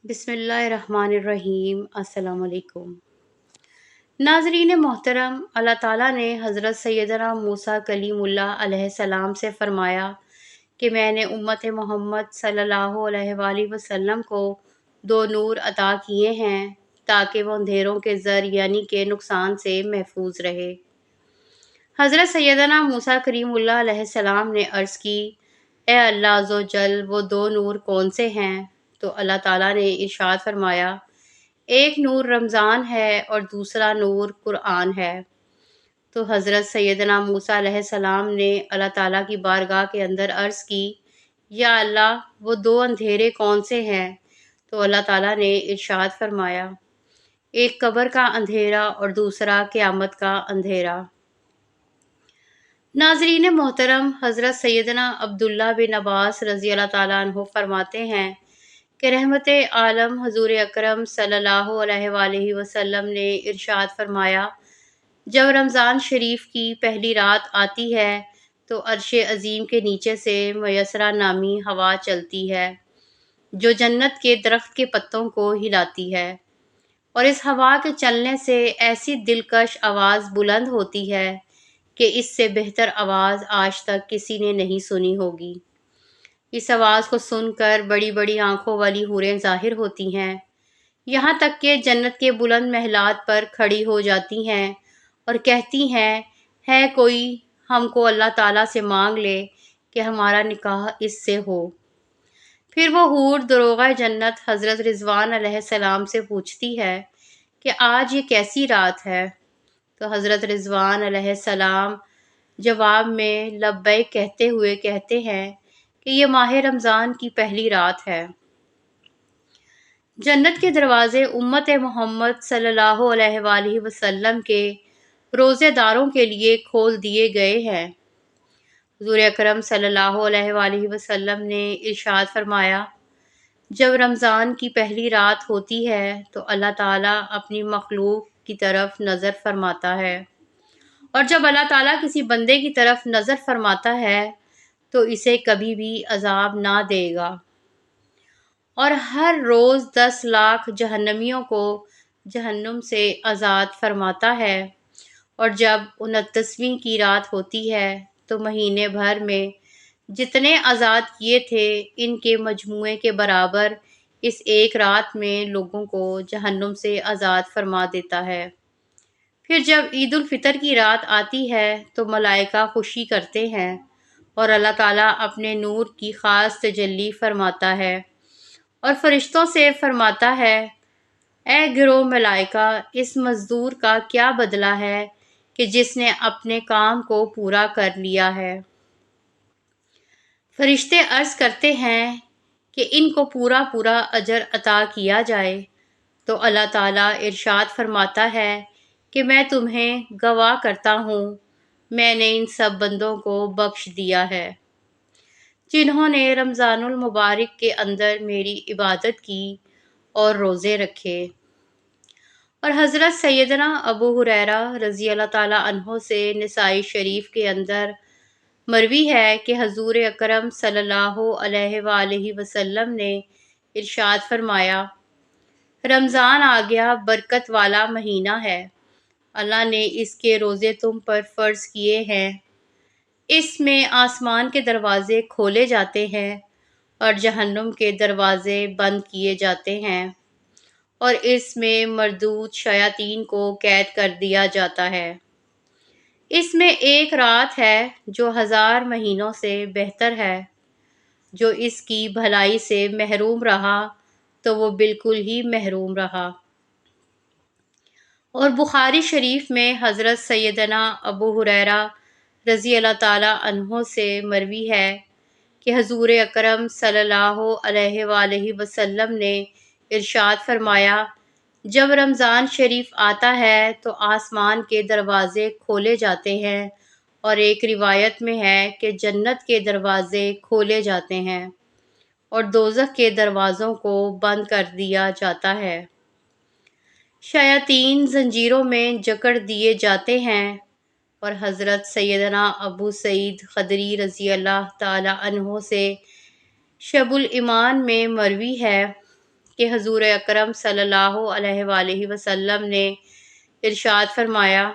بسم اللہ الرحمن الرحیم۔ السلام علیکم ناظرین محترم، اللہ تعالیٰ نے حضرت سیدنا موسیٰ کلیم اللہ علیہ السلام سے فرمایا کہ میں نے امت محمد صلی اللہ علیہ وآلہ وسلم کو دو نور عطا کیے ہیں تاکہ وہ اندھیروں کے زر یعنی کہ نقصان سے محفوظ رہے۔ حضرت سیدنا موسیٰ کریم اللہ علیہ السلام نے عرض کی، اے اللہ عز و جل، وہ دو نور کون سے ہیں؟ تو اللہ تعالیٰ نے ارشاد فرمایا، ایک نور رمضان ہے اور دوسرا نور قرآن ہے۔ تو حضرت سیدنا موسیٰ علیہ السلام نے اللہ تعالیٰ کی بارگاہ کے اندر عرض کی، یا اللہ، وہ دو اندھیرے کون سے ہیں؟ تو اللہ تعالیٰ نے ارشاد فرمایا، ایک قبر کا اندھیرا اور دوسرا قیامت کا اندھیرا۔ ناظرین محترم، حضرت سیدنا عبداللہ بن عباس رضی اللہ تعالیٰ عنہ فرماتے ہیں کہ رحمت عالم حضور اکرم صلی اللہ علیہ وآلہ وسلم نے ارشاد فرمایا، جب رمضان شریف کی پہلی رات آتی ہے تو عرش عظیم کے نیچے سے میسرہ نامی ہوا چلتی ہے جو جنت کے درخت کے پتوں کو ہلاتی ہے، اور اس ہوا کے چلنے سے ایسی دلکش آواز بلند ہوتی ہے کہ اس سے بہتر آواز آج تک کسی نے نہیں سنی ہوگی۔ اس آواز کو سن کر بڑی بڑی آنکھوں والی حوریں ظاہر ہوتی ہیں، یہاں تک کہ جنت کے بلند محلات پر کھڑی ہو جاتی ہیں اور کہتی ہیں، ہے کوئی ہم کو اللہ تعالیٰ سے مانگ لے کہ ہمارا نکاح اس سے ہو۔ پھر وہ حور دروغہ جنت حضرت رضوان علیہ السلام سے پوچھتی ہے کہ آج یہ کیسی رات ہے؟ تو حضرت رضوان علیہ السلام جواب میں لبیک کہتے ہوئے کہتے ہیں کہ یہ ماہ رمضان کی پہلی رات ہے۔ جنت کے دروازے امت محمد صلی اللہ علیہ وآلہ وسلم کے روزے داروں کے لیے کھول دیے گئے ہیں۔ حضور اکرم صلی اللہ علیہ وآلہ وسلم نے ارشاد فرمایا، جب رمضان کی پہلی رات ہوتی ہے تو اللہ تعالیٰ اپنی مخلوق کی طرف نظر فرماتا ہے، اور جب اللہ تعالیٰ کسی بندے کی طرف نظر فرماتا ہے تو اسے کبھی بھی عذاب نہ دے گا، اور ہر روز 10 لاکھ جہنمیوں کو جہنم سے آزاد فرماتا ہے، اور جب 29ویں کی رات ہوتی ہے تو مہینے بھر میں جتنے آزاد کیے تھے ان کے مجموعے کے برابر اس ایک رات میں لوگوں کو جہنم سے آزاد فرما دیتا ہے۔ پھر جب عید الفطر کی رات آتی ہے تو ملائکہ خوشی کرتے ہیں اور اللہ تعالیٰ اپنے نور کی خاص تجلی فرماتا ہے اور فرشتوں سے فرماتا ہے، اے گروہ ملائکہ، اس مزدور کا کیا بدلہ ہے کہ جس نے اپنے کام کو پورا کر لیا ہے؟ فرشتے عرض کرتے ہیں کہ ان کو پورا پورا اجر عطا کیا جائے۔ تو اللہ تعالیٰ ارشاد فرماتا ہے کہ میں تمہیں گواہ کرتا ہوں، میں نے ان سب بندوں کو بخش دیا ہے جنہوں نے رمضان المبارک کے اندر میری عبادت کی اور روزے رکھے۔ اور حضرت سیدنا ابو ہریرہ رضی اللہ تعالیٰ عنہ سے نسائی شریف کے اندر مروی ہے کہ حضور اکرم صلی اللہ علیہ وآلہ وسلم نے ارشاد فرمایا، رمضان آ گیا، برکت والا مہینہ ہے، اللہ نے اس کے روزے تم پر فرض کیے ہیں۔ اس میں آسمان کے دروازے کھولے جاتے ہیں اور جہنم کے دروازے بند کیے جاتے ہیں، اور اس میں مردود شیاطین کو قید کر دیا جاتا ہے۔ اس میں ایک رات ہے جو 1000 مہینوں سے بہتر ہے۔ جو اس کی بھلائی سے محروم رہا تو وہ بالکل ہی محروم رہا۔ اور بخاری شریف میں حضرت سیدنا ابو ہریرہ رضی اللہ تعالیٰ عنہ سے مروی ہے کہ حضور اکرم صلی اللہ علیہ وآلہ وسلم نے ارشاد فرمایا، جب رمضان شریف آتا ہے تو آسمان کے دروازے کھولے جاتے ہیں، اور ایک روایت میں ہے کہ جنت کے دروازے کھولے جاتے ہیں اور دوزخ کے دروازوں کو بند کر دیا جاتا ہے۔ شیاطین زنجیروں میں جکڑ دیے جاتے ہیں، اور حضرت سیدنا ابو سعید خدری رضی اللہ تعالی عنہ سے شعب الایمان میں مروی ہے کہ حضور اکرم صلی اللہ علیہ وآلہ وسلم نے ارشاد فرمایا،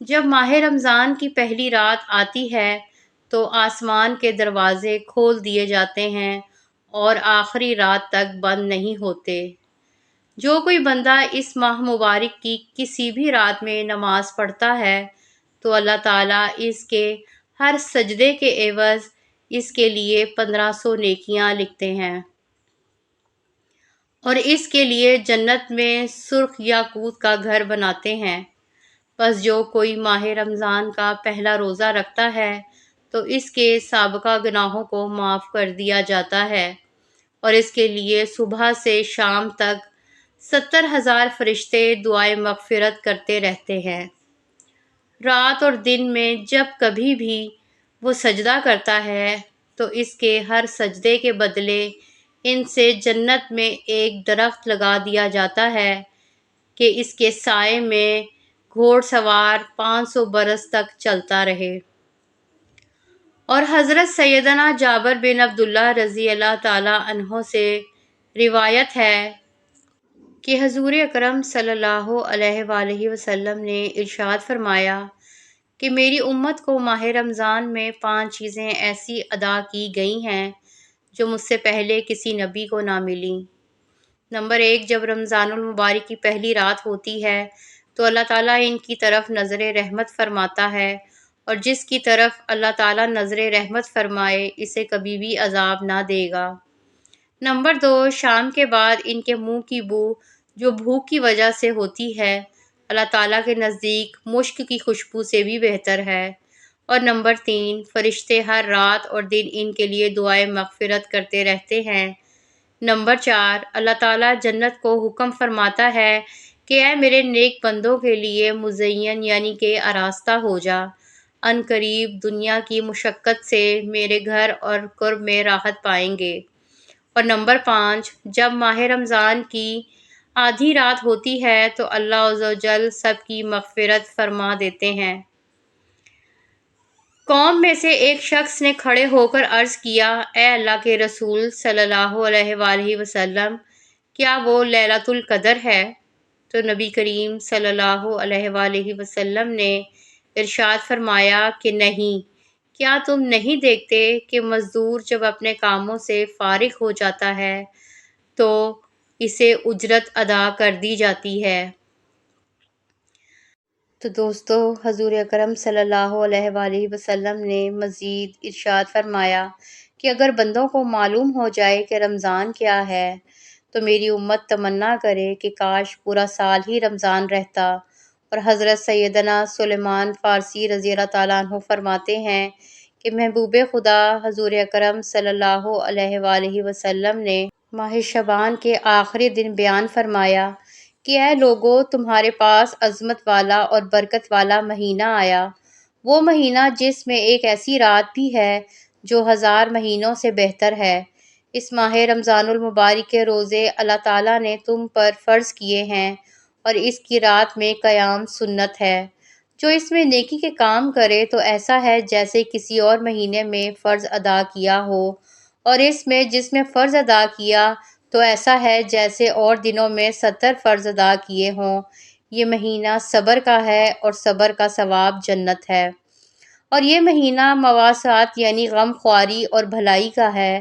جب ماہ رمضان کی پہلی رات آتی ہے تو آسمان کے دروازے کھول دیے جاتے ہیں اور آخری رات تک بند نہیں ہوتے۔ جو کوئی بندہ اس ماہ مبارک کی کسی بھی رات میں نماز پڑھتا ہے تو اللہ تعالیٰ اس کے ہر سجدے کے عوض اس کے لیے 1500 نیکیاں لکھتے ہیں اور اس کے لیے جنت میں سرخ یاقوت کا گھر بناتے ہیں۔ پس جو کوئی ماہ رمضان کا پہلا روزہ رکھتا ہے تو اس کے سابقہ گناہوں کو معاف کر دیا جاتا ہے اور اس کے لیے صبح سے شام تک 70,000 فرشتے دعائے مغفرت کرتے رہتے ہیں۔ رات اور دن میں جب کبھی بھی وہ سجدہ کرتا ہے تو اس کے ہر سجدے کے بدلے ان سے جنت میں ایک درخت لگا دیا جاتا ہے کہ اس کے سائے میں گھوڑ سوار 500 برس تک چلتا رہے۔ اور حضرت سیدنا جابر بن عبداللہ رضی اللہ تعالی عنہ سے روایت ہے کہ حضور اکرم صلی اللہ علیہ وآلہ وسلم نے ارشاد فرمایا کہ میری امت کو ماہ رمضان میں 5 چیزیں ایسی ادا کی گئی ہیں جو مجھ سے پہلے کسی نبی کو نہ ملیں۔ نمبر 1، جب رمضان المبارک کی پہلی رات ہوتی ہے تو اللہ تعالیٰ ان کی طرف نظر رحمت فرماتا ہے، اور جس کی طرف اللہ تعالیٰ نظر رحمت فرمائے اسے کبھی بھی عذاب نہ دے گا۔ نمبر 2، شام کے بعد ان کے منہ کی بو جو بھوک کی وجہ سے ہوتی ہے اللہ تعالیٰ کے نزدیک مشک کی خوشبو سے بھی بہتر ہے۔ اور نمبر 3، فرشتے ہر رات اور دن ان کے لیے دعائے مغفرت کرتے رہتے ہیں۔ نمبر 4، اللہ تعالیٰ جنت کو حکم فرماتا ہے کہ اے میرے نیک بندوں کے لیے مزین یعنی کہ آراستہ ہو جا، ان قریب دنیا کی مشقت سے میرے گھر اور قرب میں راحت پائیں گے۔ اور نمبر 5، جب ماہ رمضان کی آدھی رات ہوتی ہے تو اللہ عز و جل سب کی مغفرت فرما دیتے ہیں۔ قوم میں سے ایک شخص نے کھڑے ہو کر عرض کیا، اے اللہ کے رسول صلی اللہ علیہ وآلہ وسلم، کیا وہ لیلۃ القدر ہے؟ تو نبی کریم صلی اللہ علیہ وآلہ وسلم نے ارشاد فرمایا کہ نہیں، کیا تم نہیں دیکھتے کہ مزدور جب اپنے کاموں سے فارغ ہو جاتا ہے تو اسے اجرت ادا کر دی جاتی ہے۔ تو دوستو، حضور اکرم صلی اللہ علیہ وآلہ وسلم نے مزید ارشاد فرمایا کہ اگر بندوں کو معلوم ہو جائے کہ رمضان کیا ہے تو میری امت تمنا کرے کہ کاش پورا سال ہی رمضان رہتا۔ اور حضرت سیدنا سلیمان فارسی رضی اللہ تعالیٰ عنہ فرماتے ہیں کہ محبوب خدا حضور اکرم صلی اللہ علیہ وآلہ وسلم نے ماہ شعبان کے آخری دن بیان فرمایا کہ اے لوگو، تمہارے پاس عظمت والا اور برکت والا مہینہ آیا، وہ مہینہ جس میں ایک ایسی رات بھی ہے جو 1000 مہینوں سے بہتر ہے۔ اس ماہ رمضان المبارک کے روزے اللہ تعالیٰ نے تم پر فرض کیے ہیں اور اس کی رات میں قیام سنت ہے۔ جو اس میں نیکی کے کام کرے تو ایسا ہے جیسے کسی اور مہینے میں فرض ادا کیا ہو، اور اس میں جس میں فرض ادا کیا تو ایسا ہے جیسے اور دنوں میں 70 فرض ادا کیے ہوں۔ یہ مہینہ صبر کا ہے اور صبر کا ثواب جنت ہے۔ اور یہ مہینہ مواسات یعنی غم خواری اور بھلائی کا ہے،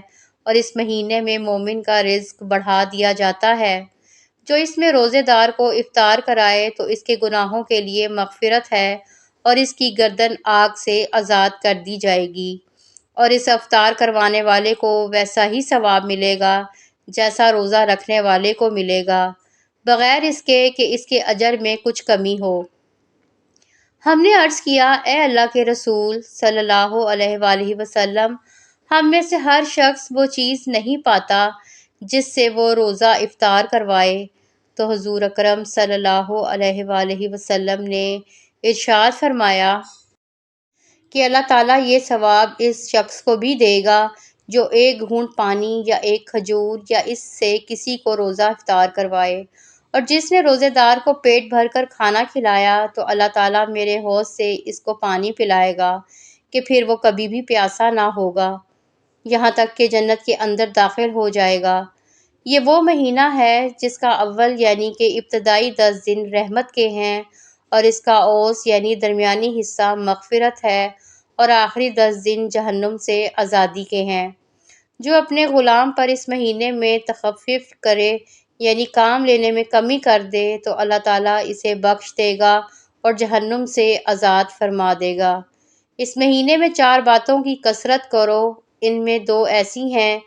اور اس مہینے میں مومن کا رزق بڑھا دیا جاتا ہے۔ جو اس میں روزے دار کو افطار کرائے تو اس کے گناہوں کے لیے مغفرت ہے اور اس کی گردن آگ سے آزاد کر دی جائے گی، اور اس افطار کروانے والے کو ویسا ہی ثواب ملے گا جیسا روزہ رکھنے والے کو ملے گا، بغیر اس کے کہ اس کے اجر میں کچھ کمی ہو۔ ہم نے عرض کیا، اے اللہ کے رسول صلی اللہ علیہ وآلہ وسلم، ہم میں سے ہر شخص وہ چیز نہیں پاتا جس سے وہ روزہ افطار کروائے۔ تو حضور اکرم صلی اللہ علیہ وآلہ وسلم نے ارشاد فرمایا کہ اللہ تعالیٰ یہ ثواب اس شخص کو بھی دے گا جو ایک گھونٹ پانی یا ایک کھجور یا اس سے کسی کو روزہ افطار کروائے، اور جس نے روزے دار کو پیٹ بھر کر کھانا کھلایا تو اللہ تعالیٰ میرے حوض سے اس کو پانی پلائے گا کہ پھر وہ کبھی بھی پیاسا نہ ہوگا یہاں تک کہ جنت کے اندر داخل ہو جائے گا۔ یہ وہ مہینہ ہے جس کا اول یعنی کہ ابتدائی 10 دن رحمت کے ہیں، اور اس کا اوس یعنی درمیانی حصہ مغفرت ہے، اور آخری 10 دن جہنم سے آزادی کے ہیں۔ جو اپنے غلام پر اس مہینے میں تخفیف کرے یعنی کام لینے میں کمی کر دے تو اللہ تعالیٰ اسے بخش دے گا اور جہنم سے آزاد فرما دے گا۔ اس مہینے میں 4 باتوں کی کثرت کرو، ان میں 2 ایسی ہیں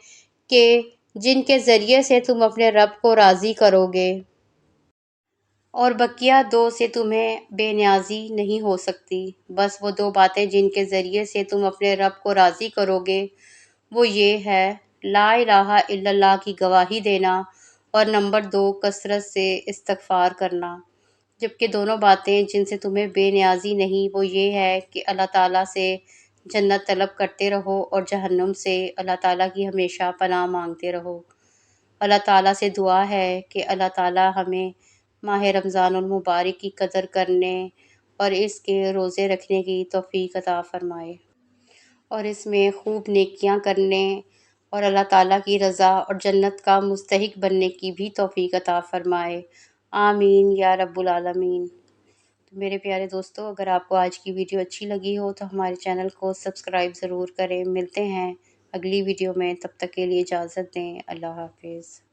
کہ جن کے ذریعے سے تم اپنے رب کو راضی کرو گے، اور بقیہ 2 سے تمہیں بے نیازی نہیں ہو سکتی۔ بس وہ 2 باتیں جن کے ذریعے سے تم اپنے رب کو راضی کرو گے وہ یہ ہے: لا الہ الا اللہ کی گواہی دینا، اور نمبر 2 کثرت سے استغفار کرنا۔ جبکہ دونوں باتیں جن سے تمہیں بے نیازی نہیں وہ یہ ہے کہ اللہ تعالیٰ سے جنت طلب کرتے رہو اور جہنم سے اللہ تعالیٰ کی ہمیشہ پناہ مانگتے رہو۔ اللہ تعالیٰ سے دعا ہے کہ اللہ تعالیٰ ہمیں ماہ رمضان المبارک کی قدر کرنے اور اس کے روزے رکھنے کی توفیق عطا فرمائے، اور اس میں خوب نیکیاں کرنے اور اللہ تعالیٰ کی رضا اور جنت کا مستحق بننے کی بھی توفیق عطا فرمائے۔ آمین یا رب العالمین۔ تو میرے پیارے دوستو، اگر آپ کو آج کی ویڈیو اچھی لگی ہو تو ہمارے چینل کو سبسکرائب ضرور کریں۔ ملتے ہیں اگلی ویڈیو میں، تب تک کے لیے اجازت دیں۔ اللہ حافظ۔